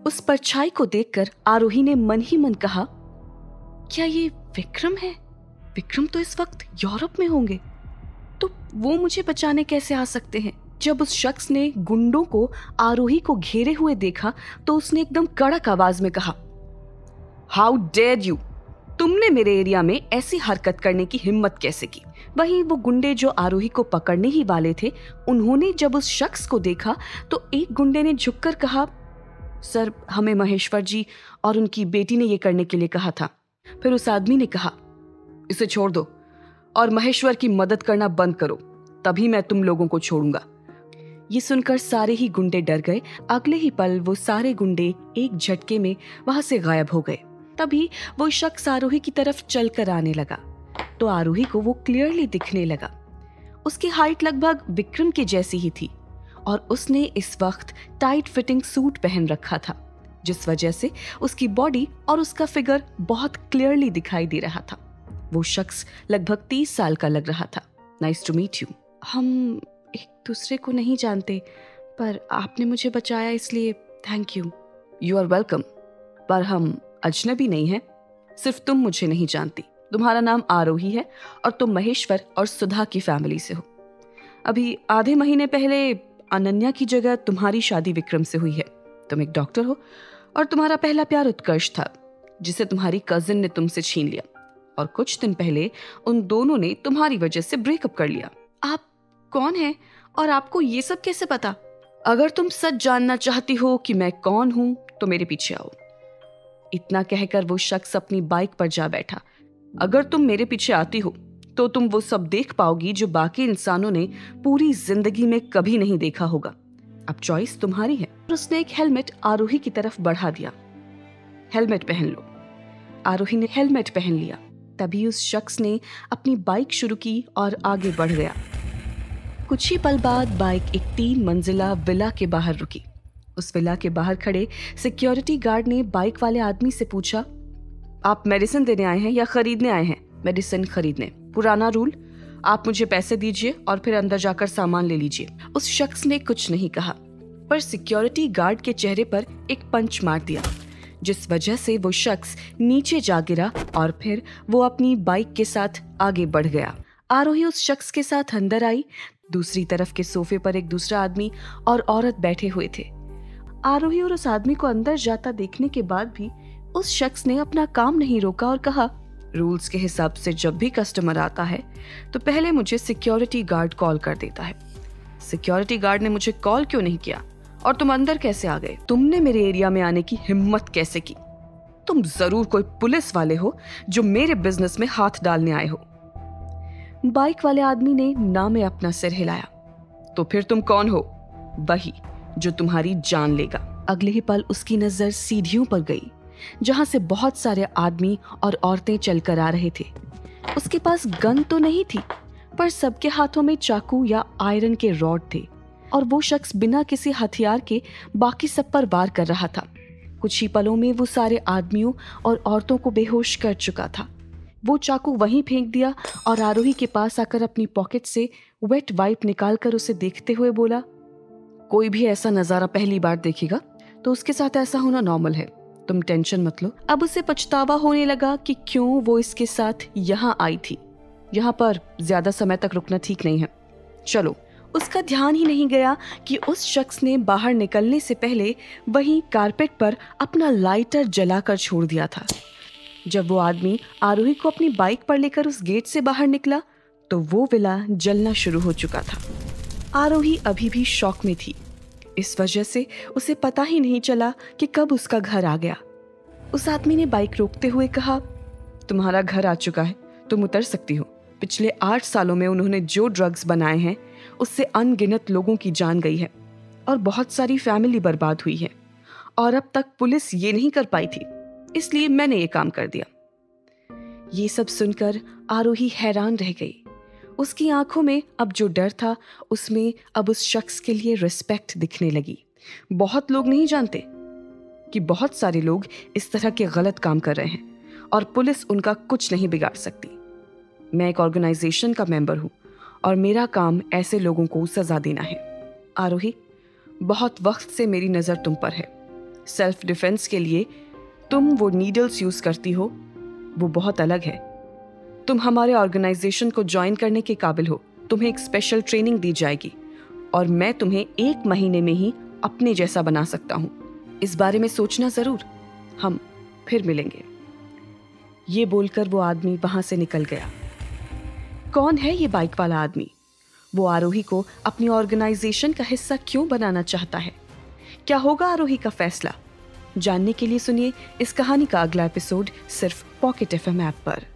उस परछाई को देखकर आरोही ने मन ही मन कहा, क्या ये विक्रम है? विक्रम तो इस वक्त यूरोप में होंगे, तो वो मुझे बचाने कैसे आ सकते हैं? जब उस शख्स ने गुंडों को आरोही को घेरे हुए देखा तो उसने एकदम कड़क आवाज में कहा, हाउ डेयर यू, तुमने मेरे एरिया में ऐसी हरकत करने की हिम्मत कैसे की? वहीं वो गुंडे जो आरोही को पकड़ने ही वाले थे, उन्होंने जब उस शख्स को देखा तो एक गुंडे ने झुककर कहा, सर, हमें महेश्वर जी और उनकी बेटी ने ये करने के लिए कहा था। फिर उस आदमी ने कहा, इसे छोड़ दो और महेश्वर की मदद करना बंद करो, तभी मैं तुम लोगों को छोड़ूंगा। ये सुनकर सारे ही गुंडे डर गए। अगले ही पल वो सारे गुंडे एक झटके में वहां से गायब हो गए। तभी वो शख्स आरोही की तरफ चलकर आने लगा तो आरोही को वो क्लियरली दिखने लगा। उसकी हाइट लगभग विक्रम के जैसी ही थी और उसने इस वक्त टाइट फिटिंग सूट पहन रखा था, जिस वजह से उसकी बॉडी और उसका फिगर बहुत क्लियरली दिखाई दे रहा था। वो शख्स लगभग 30 साल का लग रहा था। Nice to meet you. हम एक दूसरे को नहीं जानते, पर आपने मुझे बचाया इसलिए thank you. You are welcome. पर हम अजनबी नहीं हैं, सिर्फ तुम मुझे नहीं जानती। तुम्हारा नाम आरोही है और तुम महेश्वर और सुधा की फैमिली से हो। अभी आधे महीने पहले अनन्या की जगह तुम्हारी शादी विक्रम से हुई है। तुम एक डॉक्टर हो और तुम्हारा पहला प्यार उत्कर्ष था, जिसे तुम्हारी कजिन ने तुमसे छीन लिया और कुछ दिन पहले उन दोनों ने तुम्हारी वजह से ब्रेकअप कर लिया। आप कौन हैं और आपको ये सब कैसे पता? अगर तुम सच जानना चाहती हो कि मैं कौन हूं तो मेरे पीछे आओ। इतना कहकर वो शख्स अपनी बाइक पर जा बैठा। अगर तुम मेरे पीछे आती हो तो तुम वो सब देख पाओगी जो बाकी इंसानों ने पूरी जिंदगी में कभी नहीं देखा होगा। अब चॉइस तुम्हारी है। उसने एक हेलमेट आरोही की तरफ बढ़ा दिया। हेलमेट पहन लो। आरोही ने हेलमेट पहन लिया। तभी उस शख्स ने अपनी बाइक शुरू की और आगे बढ़ गया। कुछ ही पल बाद बाइक एक 3 मंजिला विला के बाहर रुकी। उस विला के बाहर खड़े सिक्योरिटी गार्ड ने बाइक वाले आदमी से पूछा, आप मेडिसिन देने आए हैं या खरीदने आए हैं? मेडिसिन खरीदने। पुराना रूल, आप मुझे पैसे दीजिए और फिर अंदर जाकर सामान ले लीजिए। उस शख्स ने कुछ नहीं कहा, पर सिक्योरिटी गार्ड के चेहरे पर एक पंच मार दिया, जिस वजह से वो शख्स नीचे जा गिरा और फिर वो अपनी बाइक के साथ आगे बढ़ गया। आरोही उस शख्स के साथ अंदर आई। दूसरी तरफ के सोफे पर एक दूसरा आदमी और औरत बैठे हुए थे। आरोही और उस आदमी को अंदर जाता देखने के बाद भी उस शख्स ने अपना काम नहीं रोका और कहा, रूल्स के हिसाब से जब भी कस्टमर आता है तो पहले मुझे सिक्योरिटी गार्ड कॉल कर देता है। सिक्योरिटी गार्ड ने मुझे कॉल क्यों नहीं किया और तुम अंदर कैसे आ गए? तुमने मेरे एरिया में आने की हिम्मत कैसे की? तुम जरूर कोई पुलिस वाले हो जो मेरे बिजनेस में हाथ डालने आए हो। बाइक वाले आदमी ने ना में अपना सिर हिलाया। तो फिर तुम कौन हो? वही जो तुम्हारी जान लेगा। अगले ही पल उसकी नजर सीढ़ियों पर गई, जहां से बहुत सारे आदमी और औरतें चलकर आ रहे थे। उसके पास गन तो नहीं थी, पर सबके हाथों में चाकू या आयरन के रॉड थे और वो शख्स बिना किसी हथियार के बाकी सब पर वार कर रहा था। कुछ ही पलों में वो सारे आदमियों और औरतों को बेहोश कर चुका था। वो चाकू वहीं फेंक दिया और आरोही के पास आकर अपनी पॉकेट से वेट वाइप निकालकर उसे देखते हुए बोला, कोई भी ऐसा नजारा पहली बार देखेगा तो उसके साथ ऐसा होना नॉर्मल है, तुम टेंशन मत लो। अब उसे पछतावा होने लगा कि क्यों वो इसके साथ यहाँ आई थी। यहाँ पर ज्यादा समय तक रुकना ठीक नहीं है, चलो। उसका ध्यान ही नहीं गया कि उस शख्स ने बाहर निकलने से पहले वहीं कारपेट पर अपना लाइटर जलाकर छोड़ दिया था। जब वो आदमी आरोही को अपनी बाइक पर लेकर उस गेट से बाहर निकला तो वो विला जलना शुरू हो चुका था। आरोही अभी भी शॉक में थी। इस वजह से उसे पता ही नहीं चला कि कब उसका घर आ गया। उस आदमी ने बाइक रोकते हुए कहा, तुम्हारा घर आ चुका है, तुम उतर सकती हो। पिछले 8 सालों में उन्होंने जो ड्रग्स बनाए हैं उससे अनगिनत लोगों की जान गई है और बहुत सारी फैमिली बर्बाद हुई है और अब तक पुलिस ये नहीं कर पाई थी, इसलिए मैंने ये काम कर दिया। ये सब सुनकर आरोही हैरान रह गई। उसकी आंखों में अब जो डर था उसमें अब उस शख्स के लिए रिस्पेक्ट दिखने लगी। बहुत लोग नहीं जानते कि बहुत सारे लोग इस तरह के गलत काम कर रहे हैं और पुलिस उनका कुछ नहीं बिगाड़ सकती। मैं एक ऑर्गेनाइजेशन का मेंबर हूं और मेरा काम ऐसे लोगों को सजा देना है। आरोही, बहुत वक्त से मेरी नजर तुम पर है। सेल्फ डिफेंस के लिए तुम वो नीडल्स यूज करती हो वो बहुत अलग है। तुम हमारे ऑर्गेनाइजेशन को ज्वाइन करने के काबिल हो। तुम्हें एक स्पेशल ट्रेनिंग दी जाएगी और मैं तुम्हें 1 महीने में ही अपने जैसा बना सकता हूं। इस बारे में सोचना जरूर। हम फिर मिलेंगे। ये बोलकर वो आदमी वहां से निकल गया। कौन है ये बाइक वाला आदमी? वो आरोही को अपनी ऑर्गेनाइजेशन का हिस्सा क्यों बनाना चाहता है? क्या होगा आरोही का फैसला? जानने के लिए सुनिए इस कहानी का अगला एपिसोड सिर्फ पॉकेट FM ऐप पर।